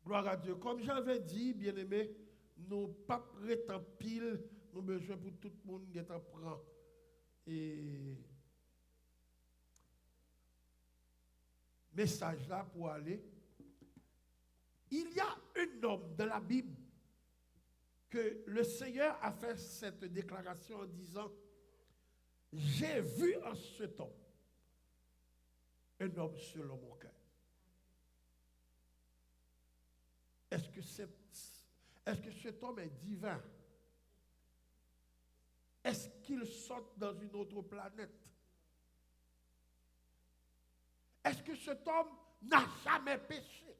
Gloire à Dieu. Comme j'avais dit, bien-aimé, nous pas prétend pile, nous besoin pour tout le monde qui est en prend. Et message là pour aller. Il y a un homme dans la Bible que le Seigneur a fait cette déclaration en disant, j'ai vu en cet homme un homme selon mon cœur. Est-ce que cet homme est divin? Est-ce qu'il saute dans une autre planète? Est-ce que cet homme n'a jamais péché?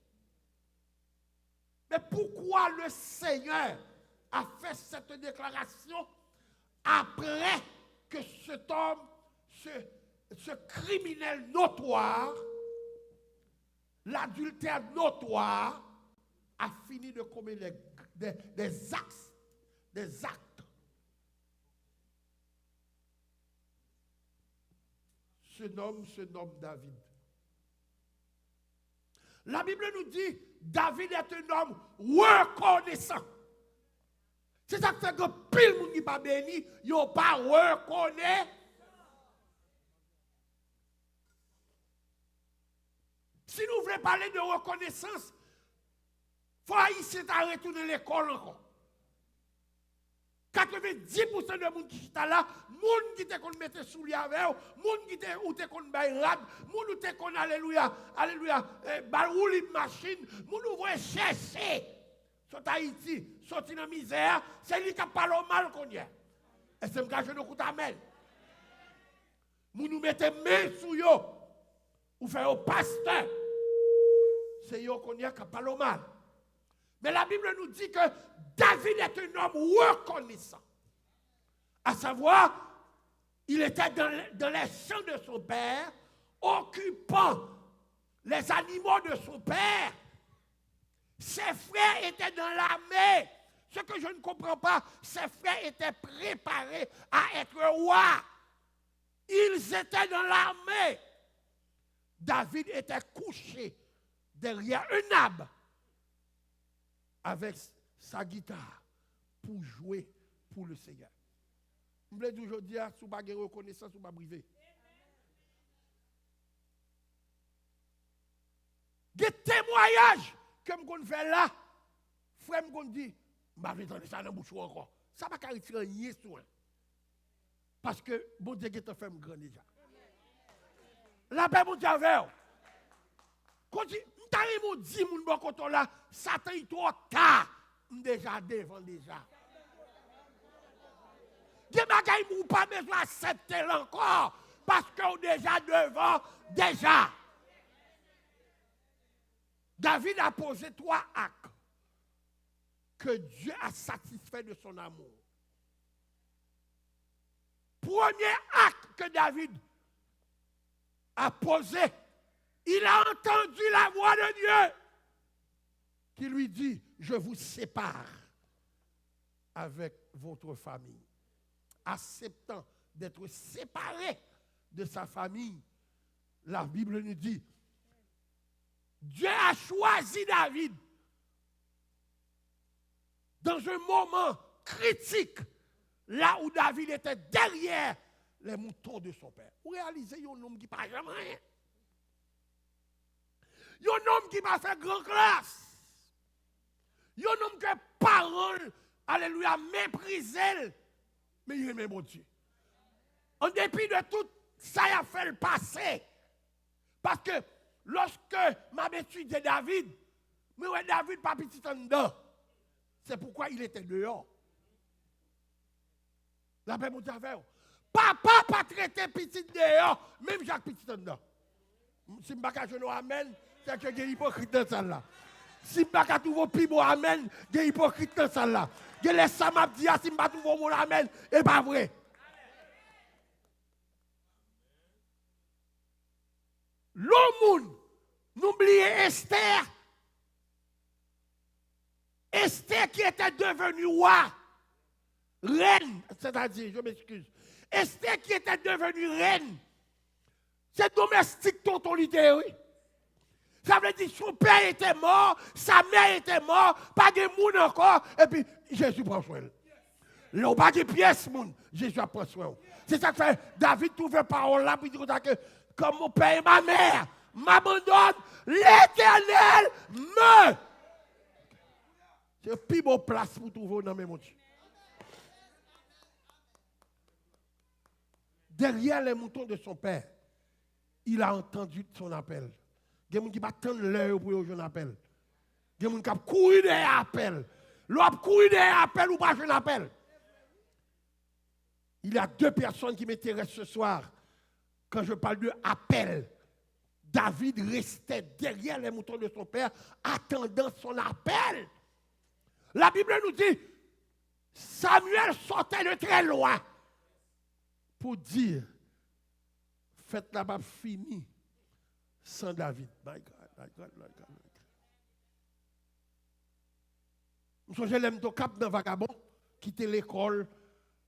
Mais pourquoi le Seigneur a fait cette déclaration après que cet homme, ce criminel notoire, l'adultère notoire, a fini de commettre des actes. Ce nomme David. La Bible nous dit, David est un homme reconnaissant. C'est ça qui fait que pile moun qui pas béni, yo pas reconnaît. Si nous voulons parler de reconnaissance, il faut ici retourner l'école encore. 90% de monde qui est là, monde qui te qu'on mette sous les avec, monde qui te ou te qu'on bail rad, monde te qu'on alléluia, barouli machine, monde ouvre chercher. Sur Haïti, sorti dans misère, c'est lui qui parle mal qu'on y est. Et c'est me je nous coûte amel. Nous mettons main sur yo, ou faire au pasteur. C'est yo qu'on y est qui parle mal. Mais la Bible nous dit que David est un homme reconnaissant. À savoir, il était dans les champs de son père, occupant les animaux de son père. Ses frères étaient dans l'armée. Ce que je ne comprends pas, ses frères étaient préparés à être rois. Ils étaient dans l'armée. David était couché derrière un arbre avec sa guitare pour jouer pour le Seigneur. Je voulais toujours dire, si vous n'avez pas de reconnaissance, vous ne pouvez pas briver. Des témoignages que je fais là, frère me dit, je vais entendre ça dans la bouche encore. Ça ne va pas retirer rien sur. Parce que bon Dieu est fait grand déjà. La paix, mon Dieu, avec vous. Quand je dis, mon bon côté là, Satan est trop tard. Déjà devant déjà. Des bagailles ou pas besoin d'accepter encore. Parce qu'on est déjà devant déjà. David a posé 3 actes que Dieu a satisfait de son amour. Premier acte que David a posé, il a entendu la voix de Dieu qui lui dit, je vous sépare avec votre famille. Acceptant d'être séparé de sa famille, la Bible nous dit, Dieu a choisi David dans un moment critique, là où David était derrière les moutons de son père. Vous réalisez, il y a un homme qui ne parle jamais rien. Il y a un homme qui va faire grand classe. Il y a un homme qui a parole, alléluia, méprisé. Mais il aime mon Dieu. En dépit de tout ça, il a fait le passé. Parce que lorsque m'a étudié David, mais ouais, David pas petit en dedans. C'est pourquoi il était dehors. La paix, mon Dieu, papa pas traité petit dehors, même Jacques petit en dedans. Si je ne sais pas amen, c'est que j'ai hypocrite dans ça là. Si je ne sais pas trouver plus beau amen, j'ai hypocrite dans ça là. Je laisse ça m'a dit, si je ne sais pas trouver mon amen, et pas vrai. L'homme, n'oubliez Esther. Esther qui était devenue roi, reine, c'est-à-dire, je m'excuse. Esther qui était devenue reine, c'est domestique tonton littéraire. Ça veut dire que son père était mort, sa mère était morte, pas de monde encore, et puis Jésus prend soin. Là, on pas de pièces, Jésus prend soin. C'est ça que fait David trouve parole là, puis il dit que comme mon père et ma mère m'abandonnent, l'Éternel me. C'est une plus bonne place pour trouver dans mes moutons. Derrière les moutons de son père, il a entendu son appel. Il y a des gens qui ne attendent l'heure pour un appel. Il y a des gens qui courent derrière l'appel. L'autre court derrière l'appel ou pas un appel. Il y a deux personnes qui m'intéressent ce soir. Quand je parle de appel, David restait derrière les moutons de son père, attendant son appel. La Bible nous dit, Samuel sortait de très loin pour dire, faites là-bas fini sans David. My God, my God, my God. Je l'aime au cap dans vagabond, quitter l'école,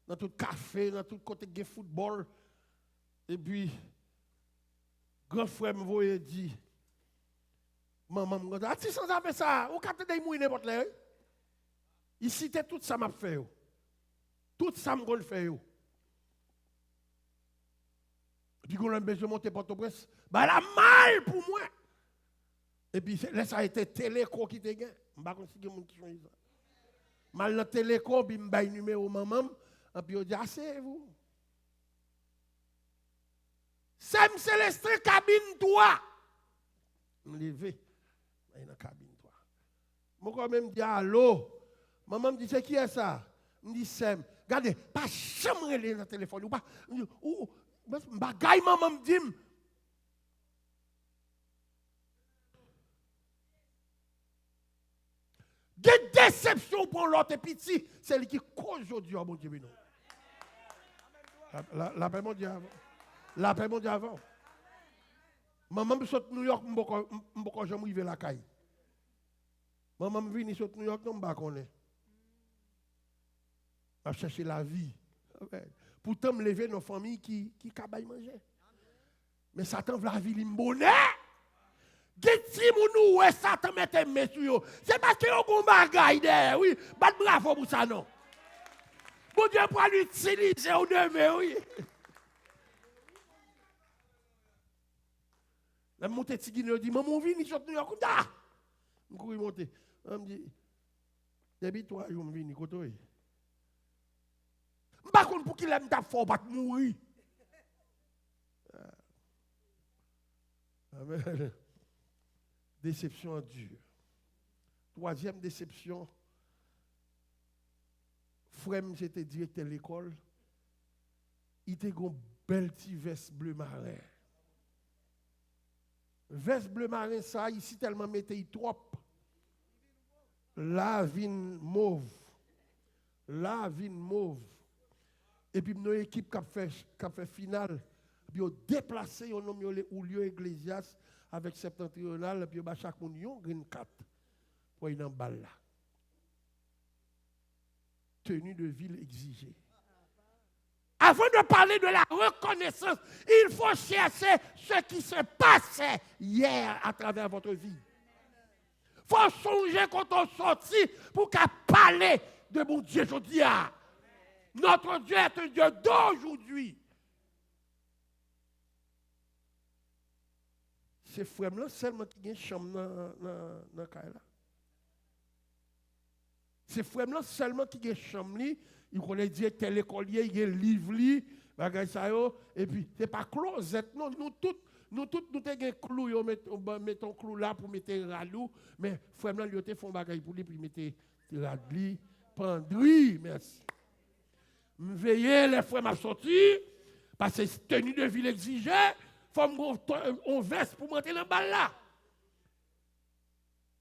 dans tout café, dans tout côté de football. Et puis, grand frère me voyait dire, maman me dit, si sans faire ça, ou quand tu es n'importe là. Il citait tout ça m'a fait. Tout ça m'a fait. Et puis, quand on a besoin de monter Port-au-Prince, bah, elle a mal pour moi. Et puis, là, ça a été Téléco qui te gagne. Je ne sais pas si il y a des gens qui font ça. Mal dans Téléco, puis je me le numéro maman. Et puis, on dit, asseyez-vous. Sam Célestin, cabine toi. Je me lève. Je suis dans la cabine toi. Je quand même dis allô. Maman me dit, c'est qui est ça? Je me dis, Sam. Regardez, pas jamais dans le téléphone. Ou pas. Ou, bagaille, maman me dit. Des déceptions pour l'autre petit, c'est lui qui cause aujourd'hui, mon Dieu. La paix mondiale avant. La paix mondiale avant. Maman me saute New York, je ne peux jamais arriver à la caille. Maman me vient sur New York, je ne sais pas connaître. Je chercher la vie. Pourtant, me lever dans une famille qui cabaye manger. Mais Satan veut la vie, il me bonnet. Geti mounou ouais Satan mette mes sur yo. C'est parce que yo gon bagaille derrière, oui. Bat bravo pour ça non. Bon Dieu pour l'utiliser au demain, oui. La montée tigine dit maman vini sur New York da. On couri monter. On me dit depuis 3 jours vini koto. M'pa konn pour qu'il aime ta fort pas mourir. Amen. Déception dure. Troisième déception. Frère, j'étais directeur de l'école. Il était une belle petite veste bleu marin. Veste bleu marin, ça, ici tellement mettait trop. La vine mauve. La vine mauve. Et puis, nos équipes qui a fait finale, puis ont déplacé au nom ou lieu ecclésias avec septentrional, puis chaque union, green 4 pour une balle là. Tenue de ville exigée. Avant de parler de la reconnaissance, il faut chercher ce qui se passait hier à travers votre vie. Il faut songer quand on sortit pour qu'à parler de mon Dieu aujourd'hui. Notre Dieu est un Dieu d'aujourd'hui. C'est frère-là seulement qui a une chambre dans le cas là. C'est frère-là seulement qui a une chambre, il connaît directeur l'écolier, il a un livre, et puis c'est pas closet, non, nous tous nous avons un clou, mettons clou là pour mettre ralou, mais frère-là lui font bagage pour lui, puis mettre radli, pendri, merci. Veillez les frères m'a sorti, parce que c'est tenue de ville exigée. On veste pour monter dans le bal là.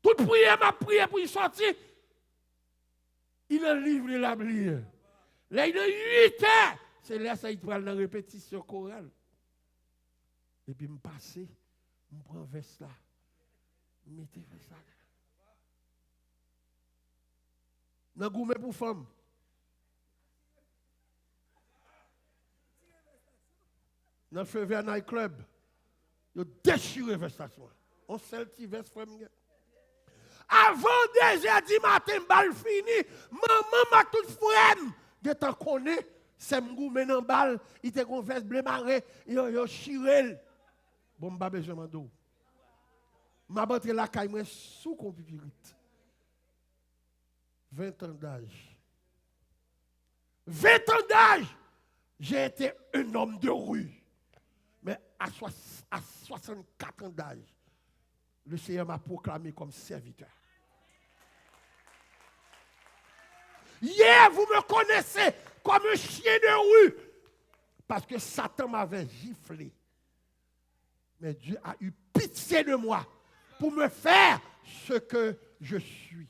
Toute prière m'a prié pour y sortir. Il a livré la prière. Là, il a 8 heures. C'est là ça il prend dans la répétition chorale. Et puis me passer, me prend veste là. Mettez veste là. Dans gourmet pour femme. Dans le feu vert night club. Ils ont déchiré la vestation. On seul petit verse frère. Avant 2h du matin, balle fini, maman m'a tout frère. De t'en connaît, c'est m'gou maintenant balle, il te confesse blé maré, yo chirel. Bon m'pa besoin mando. M'a battre la caille moi sous compipirite. 20 ans d'âge. 20 ans d'âge, j'ai été un homme de rue. Mais à 64 ans d'âge, le Seigneur m'a proclamé comme serviteur. Hier, vous me connaissez comme un chien de rue. Parce que Satan m'avait giflé. Mais Dieu a eu pitié de moi pour me faire ce que je suis.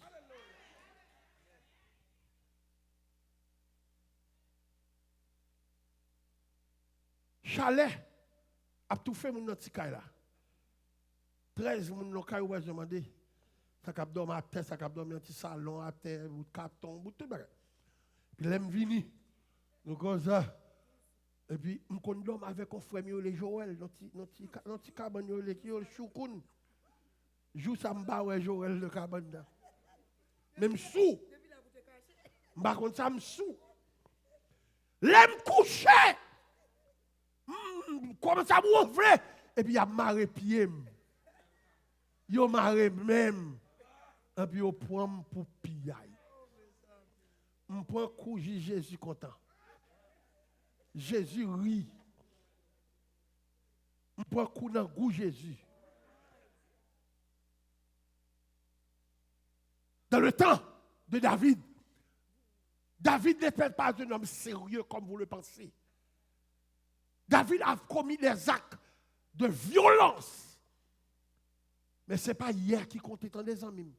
Chalet a tout fait mon petit là. 13 mon local où j'ai demandé ça cap dormir à terre, ça cap dormir un petit salon à terre, ou carton, ou tout bagage. Puis l'aime vini. Nous comme ça. Et puis on condom avec un frère les Joël, notre cabane qui le choukoun. Jou ça m'ba ouais Joël le cabane. Même sous. M'ba contre ça m'sous. L'aime coucher. Comme ça m'ouvre et puis il a marré pied. Yo marré même. Et puis yo prend pour piaille. On prend coup Jésus content. Jésus rit. On prend coup dans goût Jésus. Dans le temps de David, David n'était pas un homme sérieux comme vous le pensez. David a commis des actes de violence. Mais ce n'est pas hier qui comptait dans les amis.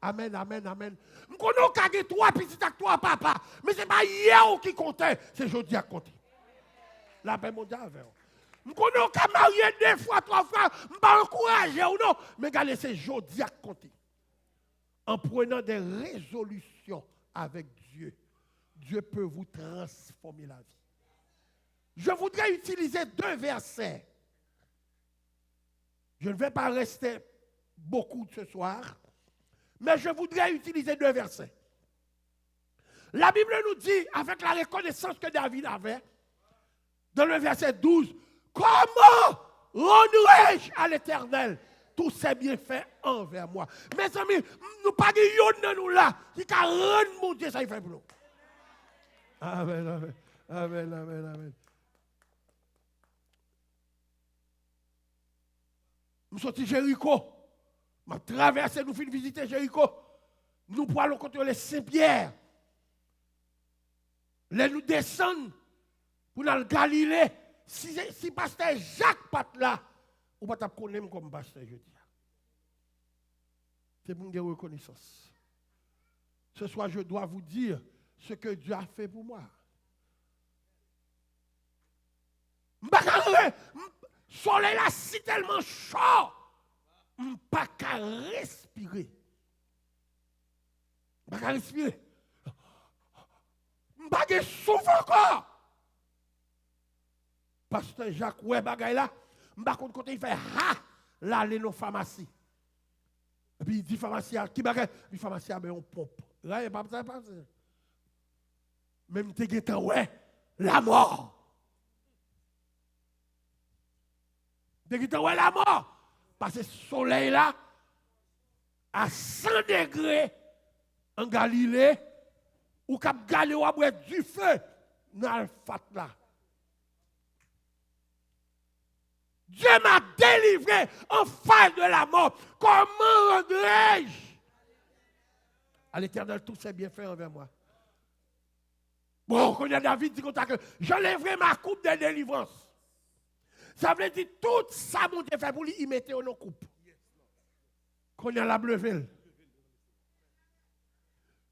Amen, amen, amen. Je connais trois petits actes, trois papa. Mais ce n'est pas hier qui comptait, c'est aujourd'hui qui comptait. La paix mondiale avec vous. Je connais qu'à marier 2 fois, 3 fois, je ne vais pas encourager ou non. Mais regardez, c'est aujourd'hui qui comptait. En prenant des résolutions avec Dieu, Dieu peut vous transformer la vie. Je voudrais utiliser 2 versets. Je ne vais pas rester beaucoup ce soir, mais je voudrais utiliser 2 versets. La Bible nous dit, avec la reconnaissance que David avait, dans le verset 12, comment rendrai-je à l'Éternel tous ses bienfaits envers moi? Mes amis, nous pas de nous là, qui a rendre mon Dieu, ça il fait pour nous. Amen, amen, amen, amen, amen. Nous sommes Jéricho. Nous traversé, nous finissons visiter Jéricho. Nous pouvons contrôler Saint-Pierre. Là, nous descendons pour aller dans le Galilée. Si pasteur Jacques pas là, on ne va pas connaître comme pasteur jeudi. C'est pour une reconnaissance. Ce soir, je dois vous dire ce que Dieu a fait pour moi. Le soleil là, si tellement chaud, je ne peux pas respirer. Je ne peux pas respirer. Je ne peux pas souffler encore. Pasteur Jacques, ouais, bagay là, je ne peux pas côté, il fait ha, là, aller dans la pharmacie. Et puis il dit pharmacie, qui bagay? Il dit pharmacie, mais on pompe. Là, il n'y a pas ça. Même si tu ouais, la mort. Tu ouais, la mort. Parce que le soleil là, à 100 degrés en Galilée, ou cap Galilée ou boire du feu dans le fat là. Dieu m'a délivré en face de la mort. Comment rendrai-je à l'Éternel tous ses bienfaits envers moi? Bon, quand David dit que j'enlèverai ma coupe de délivrance. Ça veut dire tout ça, mon Dieu fait pour lui, il mettait en coupe. Quand il y a la bleuvelle.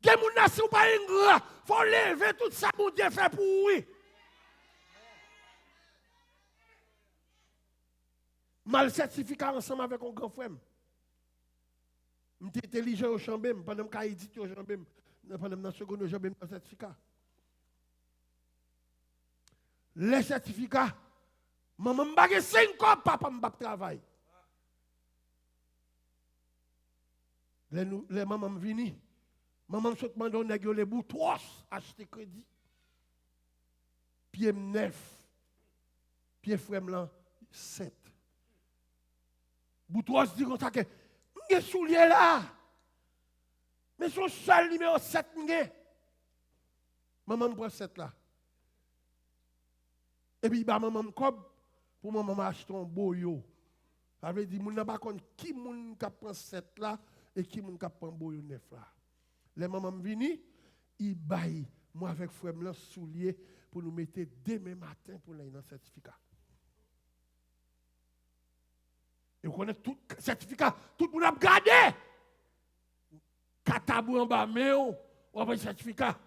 Il faut lever tout ça, mon Dieu fait pour lui. Mal certificat ensemble avec un grand frère. Je suis intelligent au chambre, pendant que je édite au chambre, pendant la seconde, je suis un certificat. Les certificats, maman m'a 5 ans, papa m'a travail. Les mamans viennent. Maman se demande on les boutros acheter crédit. Pied 9. Pied frère 7. Boutros dit comme ça que m'ge soulier là. Mais son seul numéro 7 m'ge. Maman prend 7 là. Et puis bah maman comme pour maman acheter un beau yo. Ça veut dire, moun n'a pas compte qui moun qui prend 7 là et qui moun qui prend boyo 9 là. Les mamans viennent, ils baillent moi avec frère blanc soulier pour nous mettre demain matin pour les certificat. Et vous connaissez tout certificat, tout le monde a gardé. Katabou en bas, mais on va le certificat.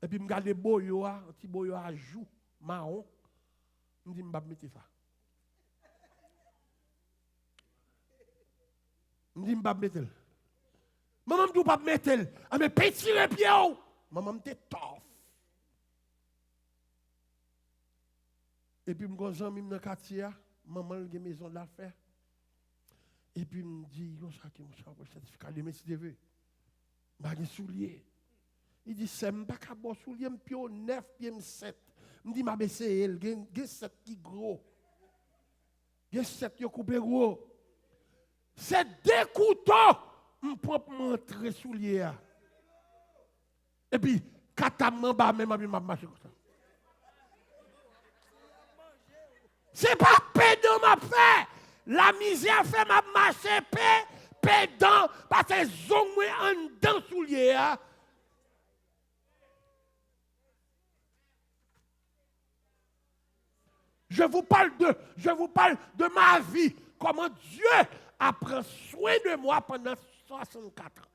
Et puis, je regarde boyo, un petit boyo à joue, marron. Je me dis, je vais mettre ça. Je me dis, je vais mettre ça. Maman me dit, pas mettre ça. Ah, mais petit les pieds. Maman me dit, tough. Et puis, je me dis, je vais dans le quartier. Maman a une maison d'affaires. Et puis, je me dis, je vais faire un certificat de métier de vœux. Je vais soulier. Il dit, c'est pas qu'à bon soulier, je suis 9, pieds 7. Je me dis, je vais essayer, il y a 7 qui gros. Il y a 7 qui coupé gros. C'est des couteaux, je peux montrer soulier. Et puis, katamman ba même, je vais marcher comme ça. C'est pas pédant m'a fait. La misère fait m'a marcher pédant parce que zong en dedans soulier. Je vous parle de ma vie, comment Dieu a pris soin de moi pendant 64 ans.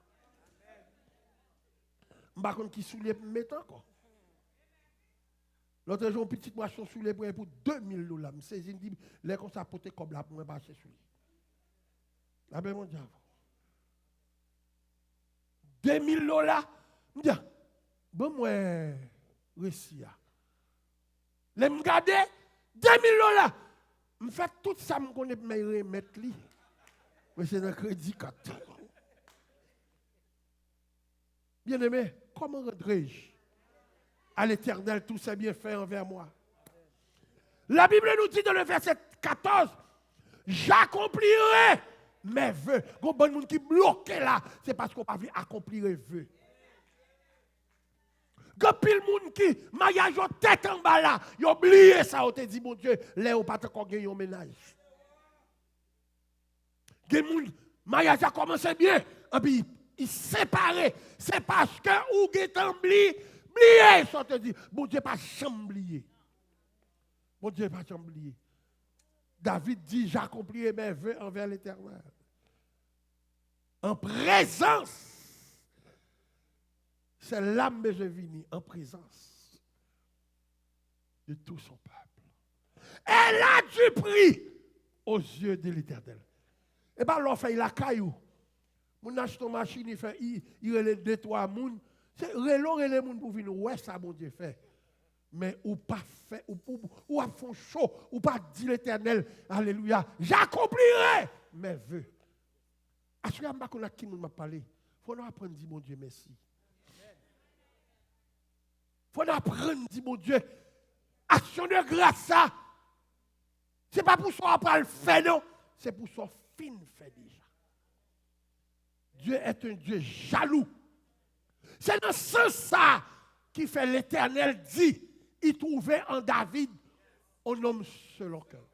Je ne sais pas qui soulier pour mettre encore. L'autre jour, un petit moisson soulier pour $2000. Je me saisis, je dis, les comme ça porter comme là pour me passer soulier. La ben mon diable. $2000. Je dis, bon, moi, récit. Les me garder $2000. Je fais tout ça, je connais mes remettre. Mais c'est un crédit 4. Bien aimé, comment rendrai-je à l'Éternel tous ses bienfaits envers moi? La Bible nous dit dans le verset 14, j'accomplirai mes vœux. Il y a bon monde qui bloque là, c'est parce qu'on n'a pas vu accomplir les vœux. Il y a pile monde qui mariage en tête en bas là, il a oublié ça, on te dit mon Dieu, là on pas encore gagner un ménage. Il y a monde mariage a commencé bien, et puis il séparé, c'est parce que ou est oublié, ça te dit, mon Dieu pas chamblier. Mon Dieu pas chamblier. David dit, j'accomplirai mes vœux envers l'Éternel. En présence. C'est l'âme de Jévini en présence de tout son peuple. Elle a du prix aux yeux de l'Éternel. Et bien, l'on fait la caillou. Mon achète une machine, il a les 2-3 mouns. C'est les mouns pour venir, ouais, ça, mon Dieu fait. Mais ou pas fait, ou à fond chaud, ou pas dit l'Éternel, alléluia, j'accomplirai mes vœux. Assurément, qu'on a qui m'a parlé. Il faut nous apprendre à dire, mon Dieu, merci. Il faut apprendre, dit mon Dieu, action de grâce, ça. Ce n'est pas pour ça qu'on le fait, non. C'est pour ça fin fait déjà. Dieu est un Dieu jaloux. C'est dans ce sens ça qui fait l'Éternel dit, il trouvait en David un homme selon cœur.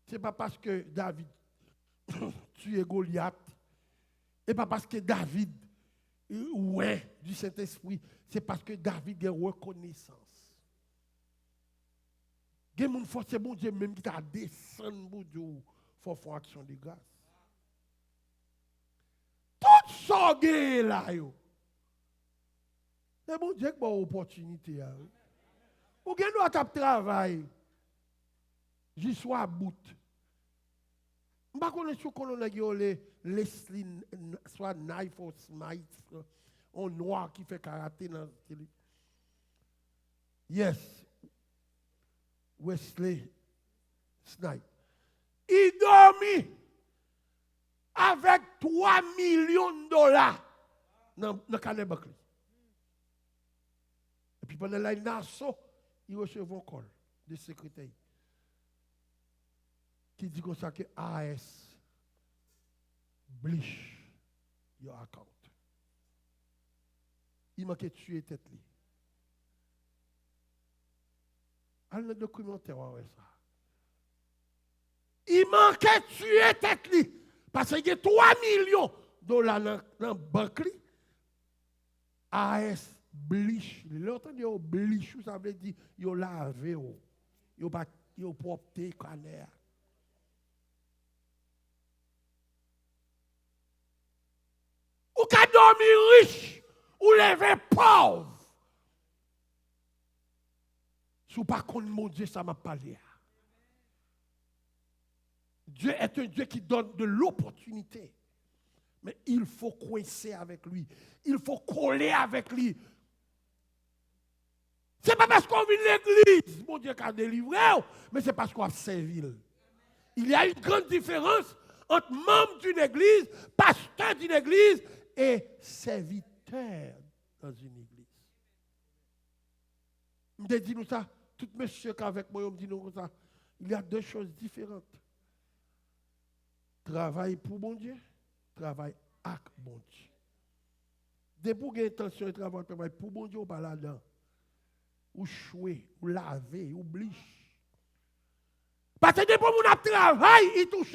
Ce n'est pas parce que David tuait Goliath, et pas parce que David ouais du Saint-Esprit, c'est parce que David a reconnaissance. Il y a des gens c'est bon Dieu même qui t'a descendu pour Dieu, faut faire action de grâce. Tout ça là yo. C'est bon Dieu qui a une opportunité. Ou bien nous à travail. J'y sois à bout. Je ne sais pas si on a Leslie, soit Knife ou Smite, un noir qui fait karaté dans la télé. Yes. Wesley Snipes. Il dormit avec 3 $3 millions dans le carnet banque. Et puis pendant la nation, il reçoit un call de secrétaire qui dit comme ça que AS bleach your account. Il manquait de tuer tête li. Allez dans le documentaire, ouais ça. Il manquait de tuer tête li. Parce qu'il y a $3 millions dans la banque. AS bleach. L'autre dit bleach, ça veut dire yo lavé, yo propre canner. Ou ka dormi riche, ou lever pauvre. Sous pas contre mon Dieu, ça m'a parlé. Dieu est un Dieu qui donne de l'opportunité. Mais il faut coincer avec lui. Il faut coller avec lui. Ce n'est pas parce qu'on vit l'église, mon Dieu, qui a délivré, mais c'est parce qu'on a servi. Il y a une grande différence entre membre d'une église, pasteur d'une église et serviteur dans une église. Je me dis nous ça, tout monsieur qui avec moi, me dit nous ça. Il y a deux choses différentes. Travail pour bon Dieu, travail avec bon Dieu. Dès pour une intention de travail pour bon Dieu, ou pas là-dedans. Ou chouer, ou laver, ou bliche. Parce que depuis que mon travail, il touche.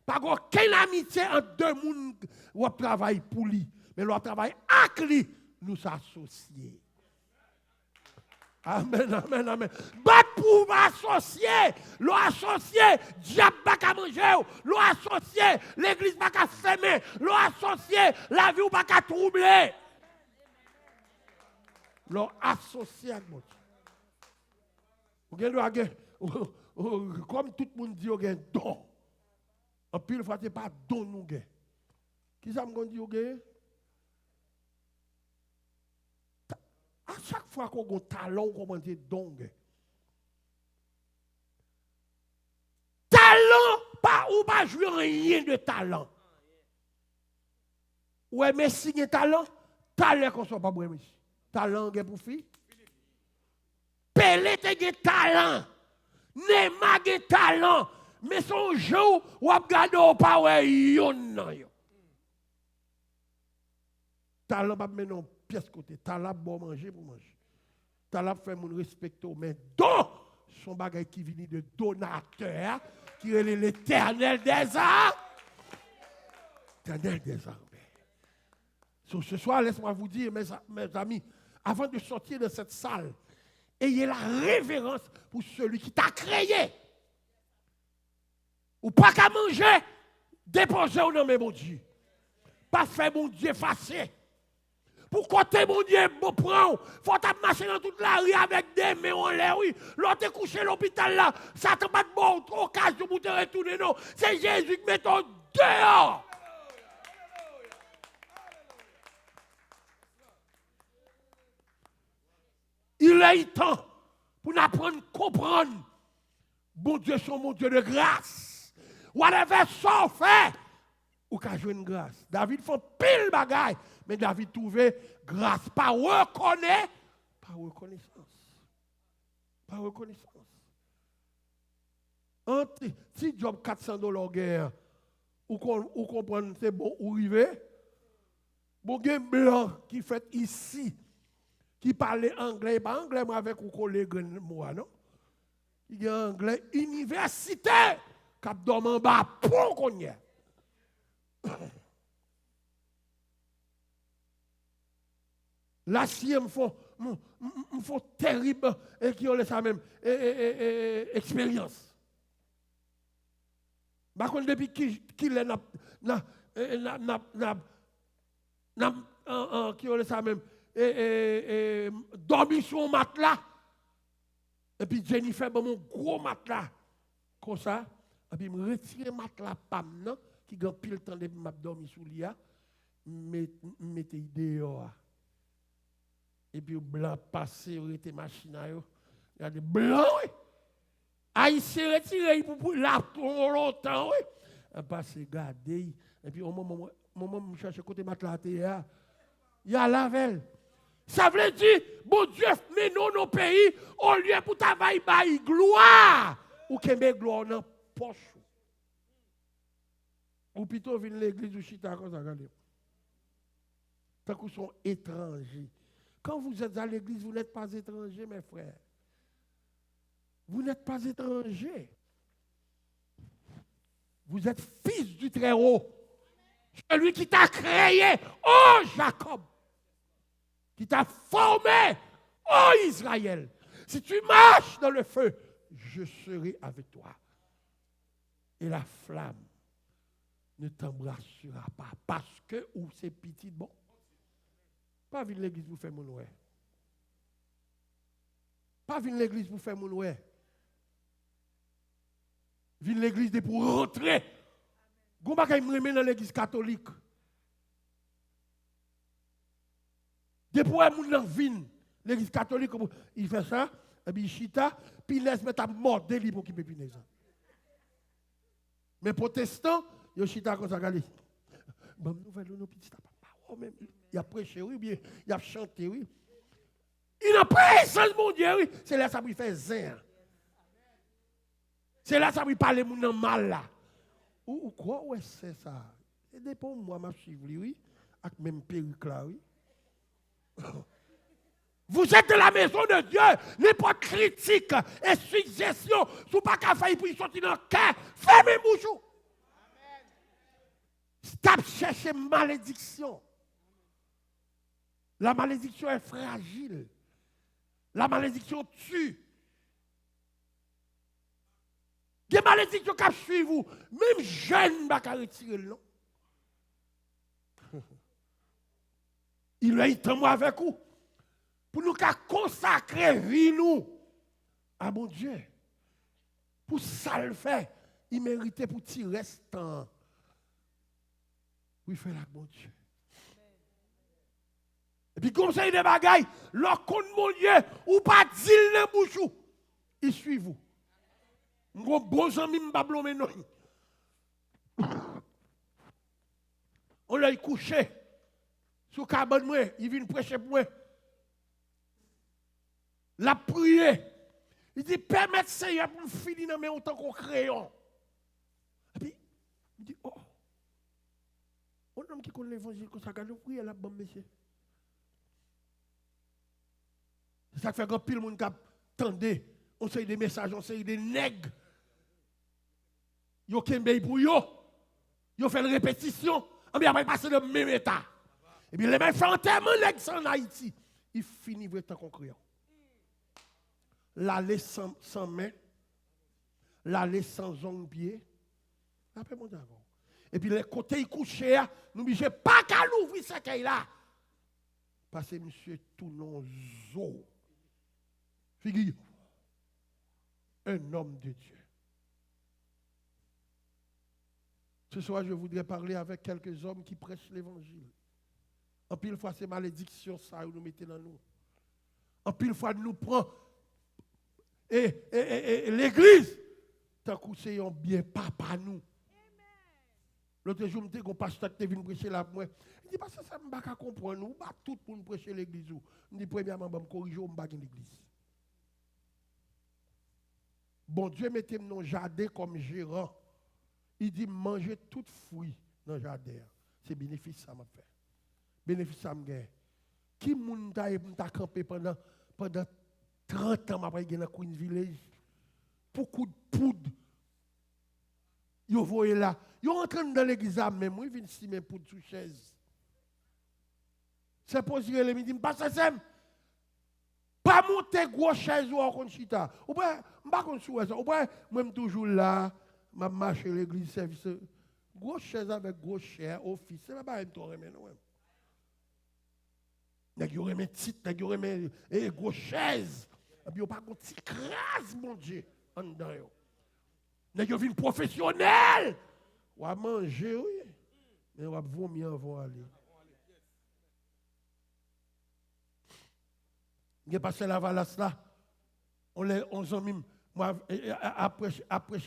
Pas aucune amitié entre deux personnes qui travaillent pour lui. Mais le travail avec lui, nous s'associer. Amen, amen, amen. Bat pour m'associer. L'associer, diable pas qu'à manger. L'associer, l'église pas qu'à fermer. L'associer, la vie pas qu'à troubler. L'associer avec moi. Comme tout le monde dit, il y a un don. En pile fois, ce n'est pas don nous. Qui ça me dit, à chaque fois qu'on a un talent, on dit don. Talent, pas ou pas jouer rien de talent. Ouais, mais si il y a talent, talent qu'on soit pas bon. Talent pour fille. Pelé te talent. Neymar a talent. Mais son jour, ou a gardé au pas ouais yon. Talent pas maintenant pièce côté. Talent bon manger pour manger. Talent fait mon respecter mais don son bagage qui vient de donateur qui est l'Éternel des armes. Éternel des armes. Ce soir, laisse-moi vous dire, mes amis, avant de sortir de cette salle, ayez la révérence pour celui qui t'a créé. Ou pas qu'à manger, déposez au nom de mon Dieu. Pas faire mon Dieu effacé. Pour côté mon Dieu, bon prend, faut marcher dans toute la rue avec des mains en l'air, oui. L'autre est couché à l'hôpital là, ça t'a pas de bon occasion pour te retourner, non. C'est Jésus qui met ton dehors. Il est temps pour nous apprendre à comprendre. Bon Dieu, c'est mon Dieu de grâce. Whatever ça fait, ou qu'à jouer une grâce. David fait pile bagaille, mais David trouvait grâce. Pas reconnaissance. Pas reconnaissance. Pas reconnaissance. Si job $400 guerre, ou comprendre c'est bon, ou river. Bon, il y a un blanc qui fait ici. Qui parlait anglais, pas anglais, moi avec un collègue, moi, non? Il y a un anglais universitaire qui a dormi en bas pour qu'on y ait. Là, si me faut terrible et qui ont ça même expérience. Par contre, depuis qu'il est qui ont ça même dormi sur un matelas. Et puis Jennifer, mon gros matelas. Comme ça. Et puis me retire le matelas pam, qui a pile temps de m'abdormi sous l'IA. Mettez dehors. Et puis blanc passé, rete machine à yo. Il y a des blancs, oui. Haïtien retiré pour la trop longtemps, oui. passer garder et puis au moment je cherche côté matelas il y a la veille. Ça veut dire bon Dieu mais non nos pays au lieu pour travailler bail gloire ou kembe gloire dans poche. Ou plutôt venir l'église ou chita comme ça regardez. Tant qu'ils sont étrangers. Quand vous êtes à l'église, vous n'êtes pas étrangers mes frères. Vous n'êtes pas étrangers. Vous êtes fils du Très-Haut. Celui qui t'a créé, oh Jacob. Qui t'a formé, oh Israël. Si tu marches dans le feu, je serai avec toi. Et la flamme ne t'embrassera pas. Parce que, ou c'est petit, bon. Pas venir l'église pour faire mon oué. Pas venir l'église pour faire mon oué. Venir l'église pour rentrer. Gomba kay me remet dans l'église catholique. Depuis moun nan vin l'église catholique il fait ça et puis chita puis il laisse mettre à mort deli pour qu'il peut pinez ça. Mais protestants yo chita comme ça regardez. Bon nouvelle nos petits papa même il a prêché oui bien il a chanté oui. Il a prêché mon Dieu oui, c'est là ça lui fait zin. C'est là ça lui parler moun nan mal là. Ou quoi ouais c'est ça. Et dépend moi m'a suivre oui avec même perruque là oui. Vous êtes de la maison de Dieu, n'importe critique et suggestion, sous pas qu'à faillir pour y sortir dans le cœur, fermez bouchou. Stop chercher malédiction. La malédiction est fragile. La malédiction tue. Des malédictions qui suivent vous, même jeune, ne pas retirer le nom. Il a été moi avec vous. Pour nous consacrer vie nous à mon Dieu. Pour ça le fait, il méritait pour tirer ce temps. Oui, fait la bon Dieu. Et puis conseil des bagailles, leur compte mon Dieu, ou pas dire le bouchou, il suit vous. Mon bon ami m'a blomé non. On l'a couché. Sous cabane moi, il vient prêcher pour moi. La prière. Il dit permettre Seigneur pour finir dans mes autant qu'on crayon. Et puis il dit oh. On homme qui connaît l'évangile comme ça, nous prier la bonne monsieur. C'est ça qui fait que pile monde qui attendait, on sait des messages, on sait des nègres. Yo kembe pour yo. Yo fait une répétition, on va passer le même état. Et puis les mêmes fait enterrement en Haïti. Il finit vraiment qu'on crayon. L'aller sans main, l'aller sans ongles. Après mon d'accord. Et puis les côtés couchés, nous n'obligez pas qu'à l'ouvrir ce qu'il là. Parce que monsieur tout non zo. Figure. Un homme de Dieu. Ce soir, je voudrais parler avec quelques hommes qui prêchent l'évangile. En pile fois, c'est malédiction, ça, nous mettez dans nous. En pile fois, nous prend et l'église, tant que c'est un bien papa nous. L'autre jour, je me dis que pasteur qui venu prêcher là pour moi. Il dit, parce que ça ne m'a pas comprendre, nous, pas tout pour nous prêcher l'église. Je dis, premièrement, je vais me corriger, je vais l'église. Bon Dieu, mettez-moi dans le jardin comme gérant. Il dit, mangez tout fruit dans le jardin. C'est bénéfice ça m'a fait. Bénéfice ça m'a fait. Qui m'a campé pendant 30 ans après dans Queen Village pour coup de poudre. Yo voyez là, yo rentrent dans l'église même, moi vinn si même poudre sous chaise. C'est posé le midi, pas ça pas monter gros chaise ou en chita. Ou pas m'pas kon sou ça. Ou pas même toujours là, m'a marcher l'église service. Gros chaise avec gros chair office, c'est pas un to remen non. Nèg yo remen titre, nèg yo remen gros chaise. Et puis, on pas petit crase, mon Dieu, en dedans. Nèg yo vin professionnel. On va manger, oui. Mais on va vomir avant aller. Il y a passé la valasse là. On les 11 ans même. Moi, après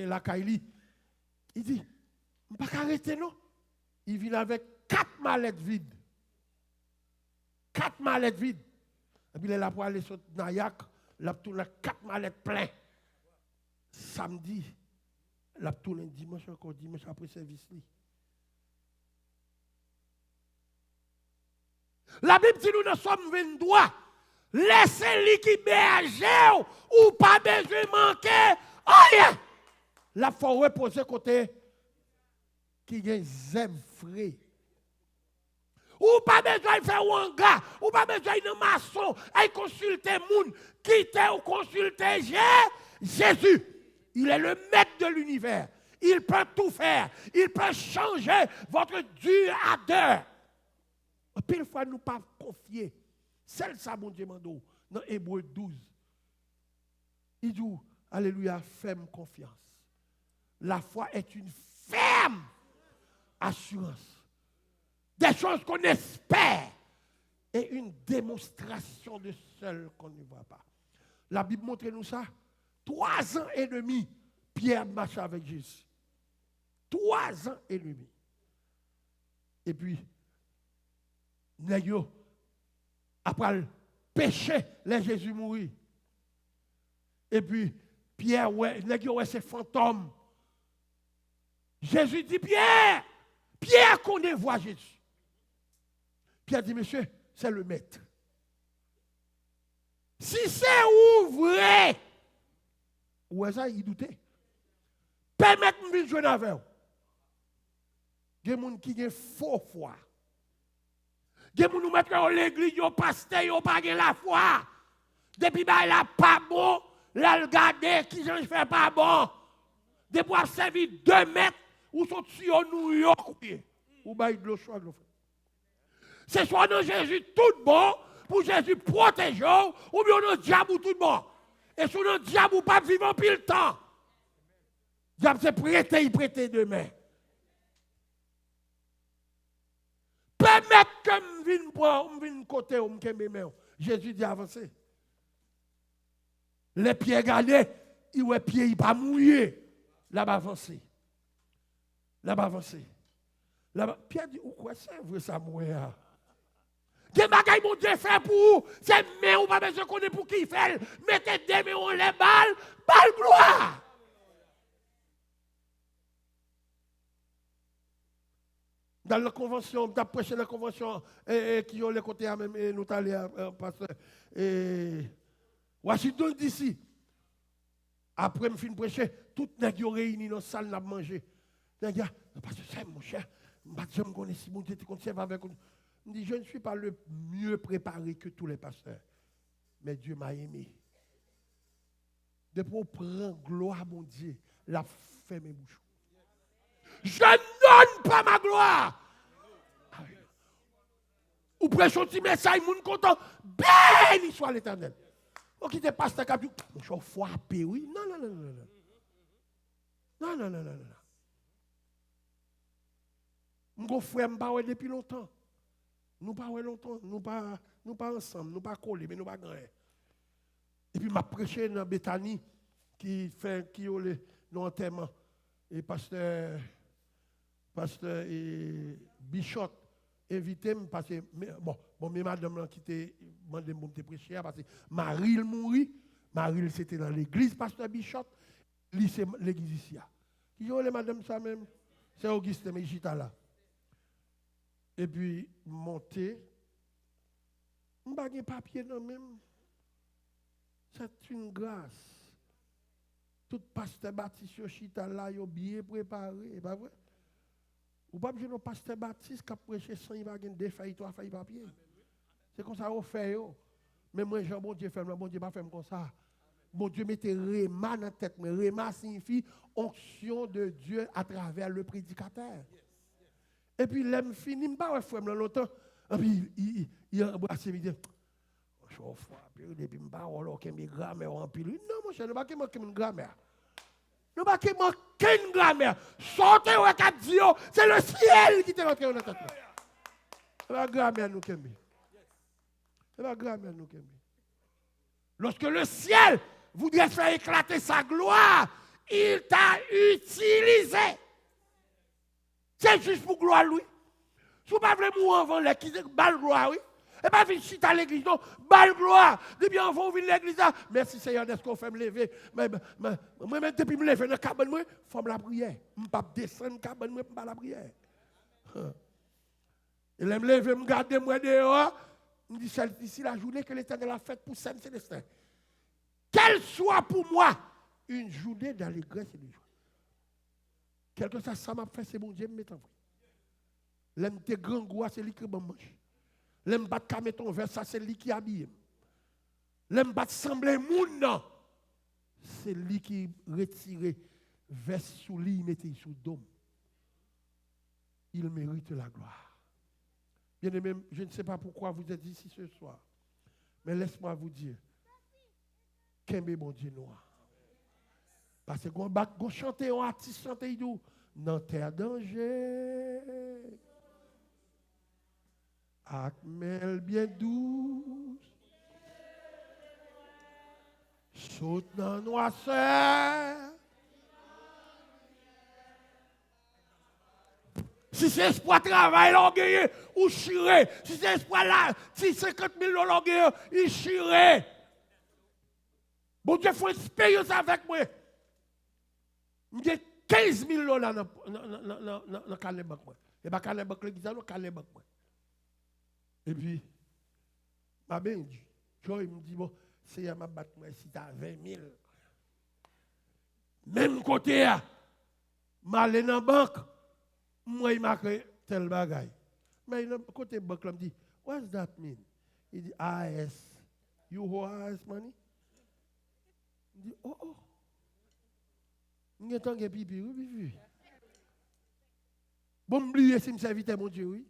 la Kaili, il dit, Je ne peux pas arrêter, non. Il vient avec 4 mallettes vides. 4 mallettes vides. Et puis il a pour aller sur Nayak, il a tourné 4 mallettes pleines. Samedi, il a tourné dimanche encore, dimanche après service. La Bible dit nous dans Somme 23, laissez-lui qui berger ou pas besoin manquer. Oh, la faut reposer côté qui gagne zèbre frais. Ou pas besoin de faire wanga, ou pas besoin de maçon, et consulter moun, quitter ou consulter Jésus. Il est le maître de l'univers. Il peut tout faire. Il peut changer votre dur ardeur. Pile fois nous pas confier. C'est ça mon Dieu mando dans Hébreux 12. Il dit alléluia, ferme confiance. La foi est une ferme assurance. Des choses qu'on espère et une démonstration de celles qu'on ne voit pas. La Bible montre nous ça. 3 ans et demi, Pierre marche avec Jésus. 3 ans et demi. Et puis, après le péché, les Jésus mourit. Et puis, Pierre, ouais, c'est fantôme. Jésus dit, Pierre connaît voit Jésus. Pierre dit, monsieur, c'est le maître. Si c'est vrai, où est-ce qu'il doutait? Permettez-moi de jouer avec vous. Il y a des gens qui ont faux foi. Il y a des gens qui mettent dans l'église, ils ont pasteur, ils n'ont pas la foi. Depuis que là pas bon, là le garder, qui ne fait pas bon. Depuis avoir servi 2 mètres, ou sont sur New York, ou bien de l'eau choix. C'est soit dans Jésus tout bon, pour Jésus protéger, ou bien dans le diable tout bon. Et sur le diable, ou pas vivant plus le temps. Le diable c'est prêter, il prête demain. Permettre que je vienne côté où je Jésus dit avancer. Les pieds gardés, il ouais pieds, il pas mouillé. Là-bas avancer. Là-bas avancer. Là-bas, Pierre dit, ou quoi c'est vrai ça mourir? Des bagailles mon Dieu fait pour vous. C'est mais ou pas besoin qu'on est pour qui fait. Mettez des mais on les balles, balle gloire. Dans la convention, d'après la convention, qui ont les côtés à même, nous allons pasteur, Washington DC. Après, je finis de prêcher, tout le monde réuni dans la salle, à manger. Les gars, parce que c'est mon cher, je me connais si mon Dieu te conserve avec nous. Je dis, je ne suis pas le mieux préparé que tous les pasteurs, mais Dieu m'a aimé. Depuis prendre gloire à mon Dieu, la fait mes bouchons. Je donne pas ma gloire. Ou prêche un petit message, moun content, béni soit l'Éternel. On quitte pasteur qui a dit, je suis frappé, oui. Non, non, non, non, non. Non, non, non, non, non. Mon frère m'a pas depuis longtemps. Nous pas longtemps, nous pas ensemble, nous pas collés, mais nous pas grands. Et puis m'a prêché dans Bethany qui ont le enterrement et pasteur et Bishop invité me parce que mais madame qui était demandé de prêcher parce que Marie mourit, Marie c'était dans l'église pasteur Bishop, c'est l'église ici. Qui ont les madame ça même, c'est Auguste mais j'étais là. Et puis, monter, je n'ai pas de papier non même. C'est une grâce. Tout pasteur Baptiste, chita là, il a bien préparé, pas vrai? Ou pas besoin de pasteur Baptiste qui a prêché sans il va gagner 2 feuilles, 3 feuilles papier. C'est comme ça qu'on fait. Mais moi, Jean, bon Dieu fait, bon Dieu pas fait comme ça. Bon Dieu mettez réma dans la tête, mais réma signifie onction de Dieu à travers le prédicateur. Et puis, l'homme fini, je ne sais pas si longtemps. Et puis, il a embrassé, il dit, je suis froid, depuis je ne sais pas si je grammaire en pile. Non, mon cher, je ne sais pas si je grammaire. Je ne sais pas si je grammaire. Sortez au cadre, c'est le ciel qui te rentre dans la tête. C'est la grammaire nous qui C'est la grammaire nous qui Lorsque le ciel voudrait faire éclater sa gloire, il t'a utilisé. C'est juste pour gloire lui. Si vous ne voulez pas mourir avant les qui balle gloire, oui. Et pas venir chita à l'église, non, balle gloire. Depuis avant, vous venez à l'église, merci Seigneur, est-ce qu'on fait me lever? Moi-même, depuis me lever dans le cabane, moi, il faut me la prière. Je ne peux pas descendre dans le cabane, moi, je la prière. Et là, me lever, me garder, moi, dehors. Je me dis, c'est ici la journée que l'Éternel a faite pour Saint Célestin. Qu'elle soit pour moi une journée d'allégresse et de joie. Quelque chose ça m'a fait, c'est mon Dieu, me mettre en vrai. L'aime tes grands goûts, c'est lui qui m'a mangé. L'aime battre camé ton verre, ça c'est lui qui habille. L'aime battre sembler moun, non. C'est lui qui retire vers sous lui, mettait sous dôme. Il mérite la gloire. Bien aimé, je ne sais pas pourquoi vous êtes ici ce soir, mais laisse-moi vous dire, qu'aimez mon Dieu noir. Parce que quand on chante, on artiste chante, il dit, dans terre danger. Akmel bien douce, saute dans la noirceur. Si c'est espoir travail, l'on gagne, ou chiré. Si c'est espoir là, si 50 000 l'on gagne, il chiré. Bon Dieu, il faut expérience avec moi. J'ai 15 000 dollars dans le calé banque. Et pas calé banque, le guisano, calé banque. Et puis, ma ben, Joy me dit, bon, c'est à ma battre moi si t'as 20 000. Même côté, ma allé dans la banque, moi, il m'a créé tel bagaille. Mais côté banque, il me dit, what does that mean? Il dit, AS. You who AS money? Il dit, oh, oh. Il y a tant que pipi, oui. Bon, m'oublier si me serviteur, mon Dieu, oui.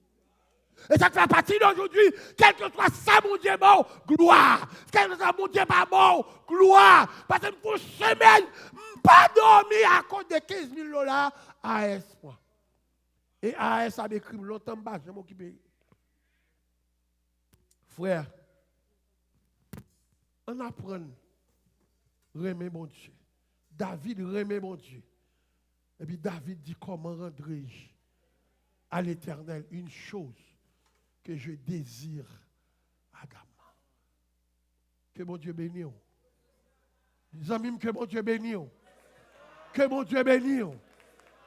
Et ça fait partie d'aujourd'hui, quel que soit ça, mon Dieu, bon, gloire. Quel que soit mon Dieu, pas bon, gloire. Parce que pour une semaine, je n'ai pas dormi à cause de 15 000 dollars AS. Et AS a écrit longtemps bas, je m'occupe. Frère, on apprend à remer mon Dieu. David remet mon Dieu. Et puis David dit, comment rendrai-je à l'Éternel une chose que je désire ardemment. Que mon Dieu bénisse. Les amis, que mon Dieu bénisse. Que mon Dieu bénisse.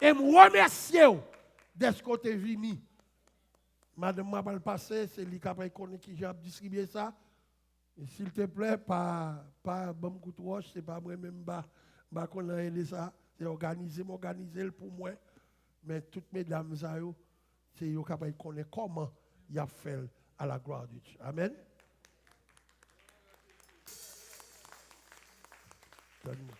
Et me remercier d'être côté vini. Madame m'a pas passé, c'est lui qui a qui a distribué ça. Et s'il te plaît, pas bon coup de roche, c'est pas moi-même qu'on a aidé ça. C'est organiser pour moi. Mais toutes mesdames, c'est eux qui connaissent comment il a fait à la gloire de Dieu. Amen. Donne-moi.